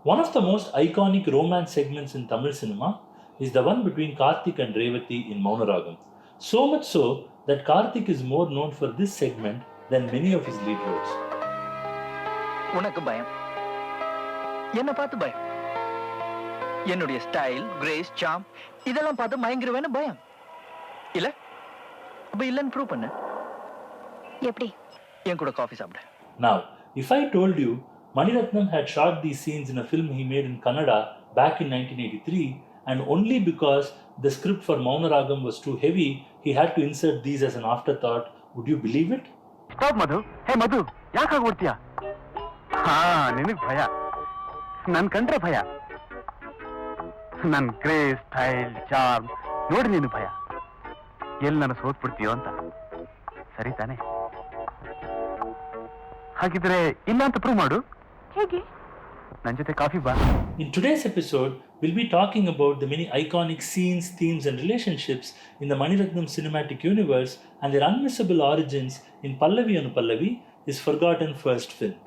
One of the most iconic romance segments in Tamil cinema is the one between Karthik and Revati in Maunaragam. So much so that Karthik is more known for this segment than many of his lead roles. உனக்கு பயம், என்ன பார்த்து பயம், என்னுடைய style, grace, சாம் இதெல்லாம் பார்த்து மயங்கிருவேன்னு பயம் இல்ல? அப்ப இல்லன்னு ப்ரூவ் பண்ணு. எப்படி? என் கூட காஃபி சாப்பிடு. Now, if I told you Mani Ratnam had shot these scenes in a film he made in Kannada back in 1983, and only because the script for Maunaragam was too heavy, he had to insert these as an afterthought, would you believe it? Stop, Madhu. Hey, Madhu, ಯಾಕಾಗ ಓಡ್ತೀಯಾ? ನಿನಗೆ ಭಯ, ನನ್ ಕಂಡ್ರೆ ಭಯ. ನನ್ grace, style, charm ನೋಡಿ ನೀನು ಭಯ. ಎಲ್ಲಿ ನಾನು ಸೋತ್ಬಿಡ್ತೀಯೋ ಅಂತ. ಸರಿ ತಾನೆ? ಹಾಗಿದ್ರೆ ಇಲ್ಲ ಅಂತ ಪ್ರೂವ್ ಮಾಡು. ಹೇಗೆ? ನನ್ನ ಜೊತೆ ಕಾಫಿ ಬಾ. In today's episode, we'll be talking about the many iconic scenes, themes and relationships in the Mani Ratnam cinematic universe and their unmissable origins in Pallavi Anupallavi, his forgotten first film.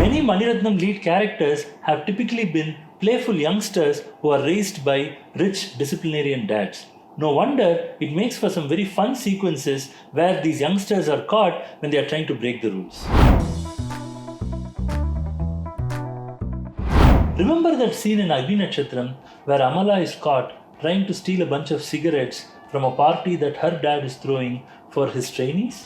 Many Mani Ratnam lead characters have typically been playful youngsters who are raised by rich disciplinarian dads. No wonder it makes for some very fun sequences where these youngsters are caught when they are trying to break the rules. Remember that scene in Agni Nakshatram where Amala is caught trying to steal a bunch of cigarettes from a party that her dad is throwing for his trainees?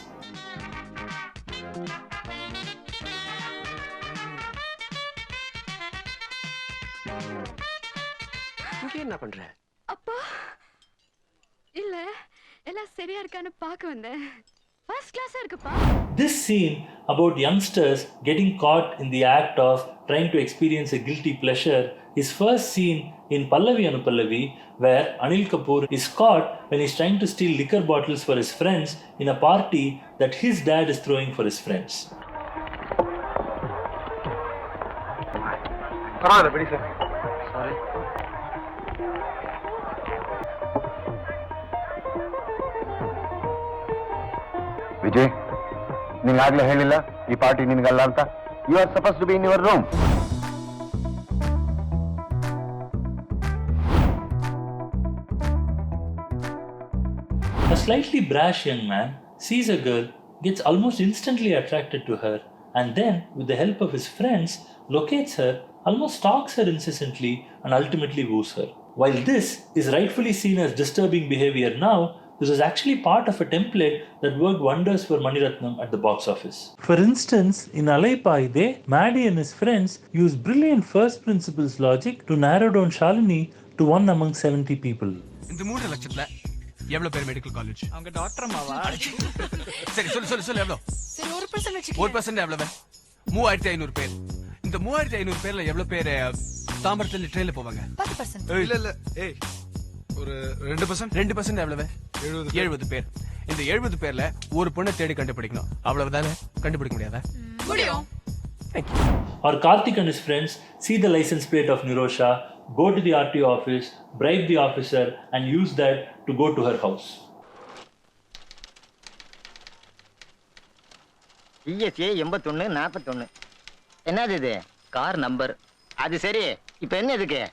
என்ன பண்ற? அப்பா இல்ல எல்லாம் சரியா இருக்கான்னு பார்க்க வந்தேன். First கிளாஸா இருக்குப்பா. This scene about youngsters getting caught in the act of trying to experience a guilty pleasure is first seen in Pallavi Anupallavi, where Anil Kapoor is caught when he's trying to steal liquor bottles for his friends in a party that his dad is throwing for his friends. பரவாயில்ல, பிடி sir. Sorry. Vijay, ನಿಂಗಾಗ್ಲೇ ಹೇಳಿಲ್ಲ ಈ party ನಿನ್ಗಲ್ಲ ಅಂತ? You are suppose to be in your room. A slightly brash young man sees a girl, gets almost instantly attracted to her, and then, with the help of his friends, locates her, almost stalks her incessantly, and ultimately woos her. While this is rightfully seen as disturbing behavior now, this was actually part of a template that worked wonders for Mani Ratnam at the box office. For instance, in Alaipaide, Maddie and his friends used brilliant first principles logic to narrow down Shalini to one among 70 people. இந்த 3 லட்சத்துல எவ்வளவு பேர் medical college? அவங்க doctor அம்மாவா? சரி சொல்லு எவ்வளவு? சரி 1% வெச்சுக்க. 1% எவ்வளவு? 3500 பேர். இந்த 3500 பேர்ல எவ்வளவு பேர் தாம்பரத்துல ட்ரெயின்ல போவாங்க? 10%. இல்ல ஏய் ஒரு 2% எவ்வளவு? 70 பேர். இந்த 70 பேர்ல ஒரு பொண்ணை தேடி கண்டுபிடிக்கணும். அவ்வளவுதானே? கண்டுபிடிக்க முடியாதா? முடியும். Or Karthik and his friends see the license plate of Nirosha, go to the RTO office, bribe the officer and use that to go to her house. ESA 8141. என்னது இது? Car number. அது சரி, இப்போ என்ன இதுக்கு?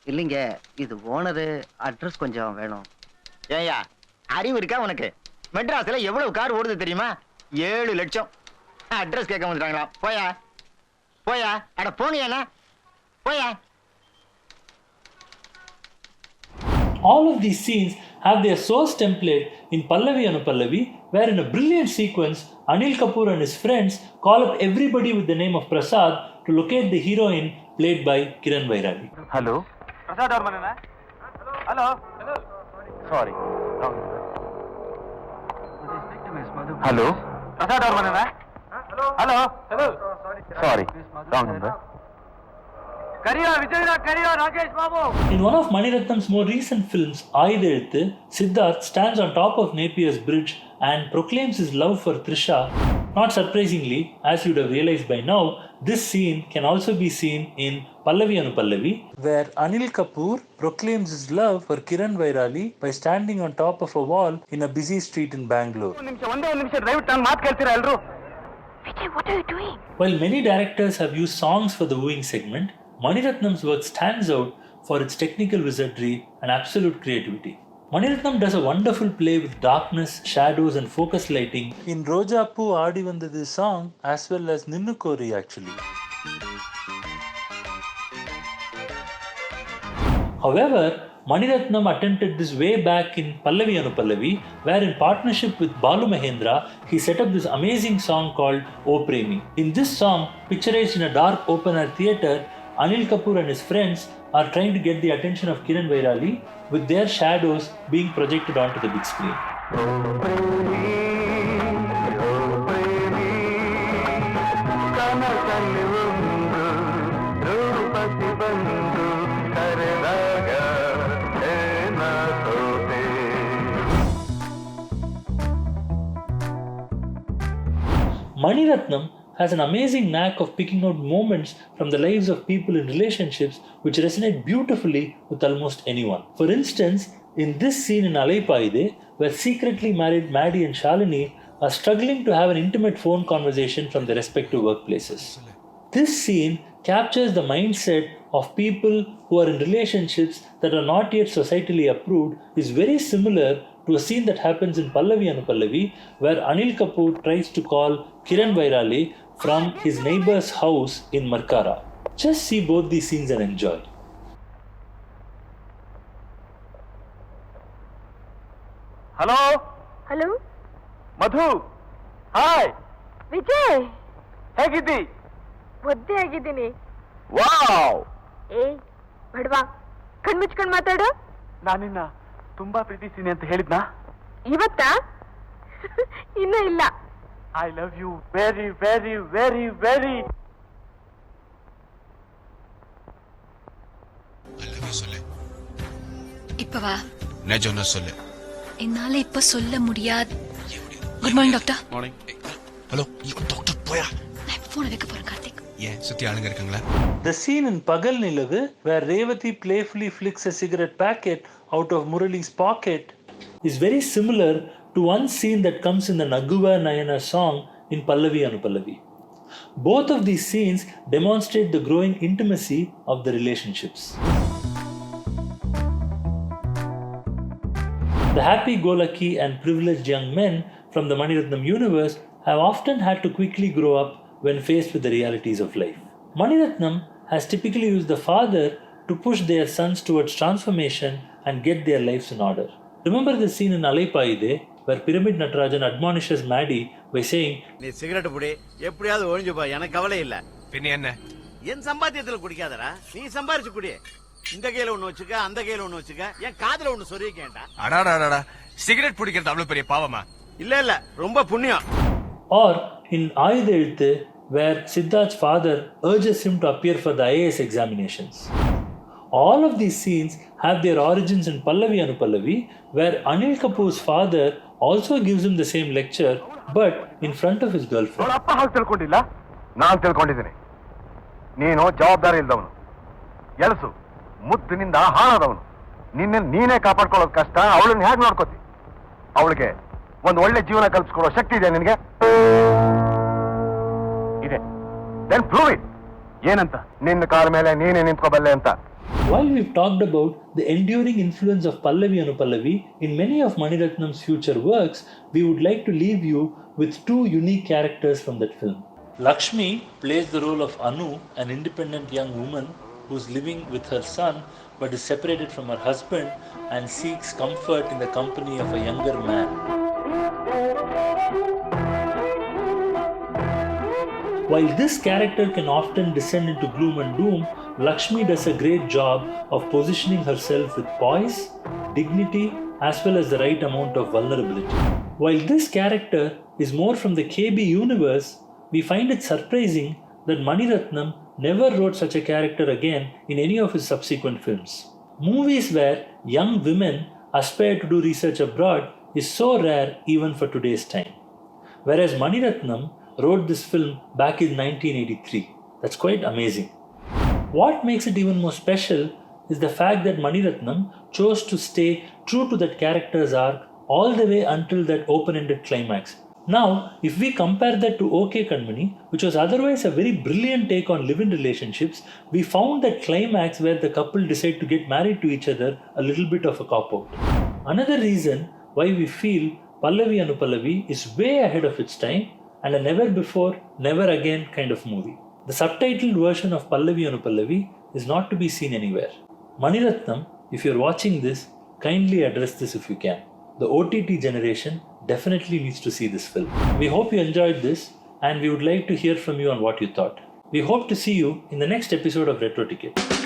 இல்லைங்க, இது ஓனரு அட்ரஸ் கொஞ்சம் வேணும். ஏயா, அறிவு இருக்கா உனக்கு? மெட்ராஸ்ல எவ்வளவு கார் ஓடுது தெரியுமா? 7 லட்சம். அட்ரஸ் கேட்க வந்துட்டாங்களா? போயா அட போனியாண்ணா, போயா. All of these scenes have their source template in Pallavi Anupallavi, where in a brilliant sequence, Anil Kapoor and his friends call up everybody with the name of Prasad to locate the heroine played by Kiran Vairagi. Hello, Prasad ಅವ್ರ ಮನೆನಾ? Hello. Sorry. Hello, Prasad ಅವ್ರ ಮನೆನಾ? Hello. Sorry, wrong number. In one of Mani Ratnam's more recent films, Aayidezhuthu, Siddharth stands on top of Napier's bridge and proclaims his love for Trisha Not surprisingly, as you would have realized by now, this scene can also be seen in Pallavi Anupallavi, where Anil Kapoor proclaims his love for Kiran Vairali by standing on top of a wall in a busy street in Bangalore. ಒಂದೇ ನಿಮಿಷ ದಯವಿಟ್ಟು ನಾನು ಮಾತು ಕೇಳ್ತೀರಾ ಎಲ್ರು? While many directors have used songs for the wooing segment, Mani Ratnam's work stands out for its technical wizardry and absolute creativity. Mani Ratnam does a wonderful play with darkness, shadows and focus lighting in Roja Poo Aadi Vandadu song as well as Ninnu Kori actually. However, Mani Ratnam attempted this way back in Pallavi Anupallavi, where in partnership with Balu Mahendra, he set up this amazing song called O Premi. In this song, picturized in a dark open-air theatre, Anil Kapoor and his friends are trying to get the attention of Kiran Vairali with their shadows being projected onto the big screen. Mani Ratnam has an amazing knack of picking out moments from the lives of people in relationships which resonate beautifully with almost anyone. For instance, in this scene in Alaipaide, where secretly married Maddie and Shalini are struggling to have an intimate phone conversation from their respective workplaces. This scene captures the mindset of people who are in relationships that are not yet societally approved is very similar to a scene that happens in Pallavi Anupallavi, where Anil Kapoor tries to call Kiran Vairali from his neighbor's house in Markara. Just see both these scenes and enjoy. Hello hello Madhu, hi, Vijay, ಹೇಗಿದ್ದಿ? ಒದ್ದೆ ಆಗಿದ್ದೀನಿ. Wow, ಏಯ್ ಬಡವಾ, ಕಣ್ಮುಚ್ಕೊಂಡ್ ಮಾತಾಡು. ನಾನಿನ್ನ ತುಂಬಾ ಪ್ರೀತಿಸ್ತೀನಿ ಅಂತ ಹೇಳಿದ್ನಾ? ಇವತ್ತಾ? ಇನ್ನೂ ಇಲ್ಲ. I love you very very very very. இப்பவா? நிஜம்னு சொல்லு. என்னால இப்ப சொல்ல முடியாது. Good morning doctor. Morning. Hello, doctor போயா? நான் போன் வைக்க போறேன் கார்த்திக். ஏன் சுத்தி ஆளுங்க இருக்காங்களா? The scene in Pagal Nilavu, where Revati playfully flicks a cigarette packet out of Murali's pocket, is very similar to one scene that comes in the Naguva Nayana song in Pallavi Anupallavi. Both of these scenes demonstrate the growing intimacy of the relationships. The happy-go-lucky and privileged young men from the Mani Ratnam universe have often had to quickly grow up when faced with the realities of life. Mani Ratnam has typically used the father to push their sons towards transformation and get their lives in order. Remember the scene in Alaipaide where Pyramid Natarajan admonishes Maddie by saying, நீ cigarette புடி, எப்படியாவது ஒழிஞ்சு போ, எனக்கு கவலை இல்ல. பின்ன என்ன? என் சம்பாத்தியத்துல குடிக்காதடா, நீ சம்பாரிச்சு குடி. இந்த கையில ஒண்ணு வச்சுக்க, அந்த கையில ஒண்ணு வச்சுக்க, என் காதுல ஒண்ணு சொருகிக்கேன்டா. அடாடாடா, சிகரெட் பிடிக்கிறது அவ்வளவு பெரிய பாவமா? இல்ல இல்ல, ரொம்ப புண்ணியம். or in Ayudha Eluthu where Siddharth's father urges him to appear for the IAS examinations. All of these scenes have their origins in Pallavi Anupallavi, where Anil Kapoor's father also gives him the same lecture, but in front of his girlfriend. ಅವಳ ಅಪ್ಪ ಹಾಗೆ ತಿಳ್ಕೊಂಡಿಲ್ಲ, ನಾನು ತಿಳ್ಕೊಂಡಿದ್ದೀನಿ. ನೀನು ಜವಾಬ್ದಾರಿ ಇಲ್ದವನು, ಎಲಸು ಮುತ್ತಿನಿಂದ ಹಾಳಾದವನು. ನಿನ್ನ ನೀನೇ ಕಾಪಾಡ್ಕೊಳ್ಳೋದು ಕಷ್ಟ, ಅವಳನ್ನ ಹೇಗೆ ನೋಡ್ಕೋತಿ? ಅವಳಿಗೆ ಒಂದು ಒಳ್ಳೆ ಜೀವನ ಕಲ್ಪಿಸ್ಕೊಡೋ ಶಕ್ತಿ ಇದೆ ನಿನಗೆ? ಇದೆ. Then prove it. ಏನಂತ? ನಿನ್ನ ಕಾಲ ಮೇಲೆ ನೀನೇ ನಿಂತ್ಕೋಬಲ್ಲೆ ಅಂತ. While we've talked about the enduring influence of Pallavi Anupallavi in many of Mani Ratnam's future works, we would like to leave you with two unique characters from that film. Lakshmi plays the role of Anu, an independent young woman who's living with her son but is separated from her husband and seeks comfort in the company of a younger man. While this character can often descend into gloom and doom, Lakshmi does a great job of positioning herself with poise, dignity, as well as the right amount of vulnerability. While this character is more from the KB universe, we find it surprising that Mani Ratnam never wrote such a character again in any of his subsequent films. Movies where young women aspire to do research abroad is so rare even for today's time. Whereas Mani Ratnam wrote this film back in 1983. That's quite amazing. What makes it even more special is the fact that Mani Ratnam chose to stay true to that character's arc all the way until that open-ended climax. Now, if we compare that to OK Kanmani, which was otherwise a very brilliant take on live-in relationships, we found that climax where the couple decide to get married to each other a little bit of a cop-out. Another reason why we feel Pallavi Anupallavi is way ahead of its time and a never before, never again kind of movie. The subtitled version of Pallavi Anupallavi is not to be seen anywhere. Mani Ratnam, if you're watching this, kindly address this if you can. The OTT generation definitely needs to see this film. We hope you enjoyed this and we would like to hear from you on what you thought. We hope to see you in the next episode of Retro Ticket.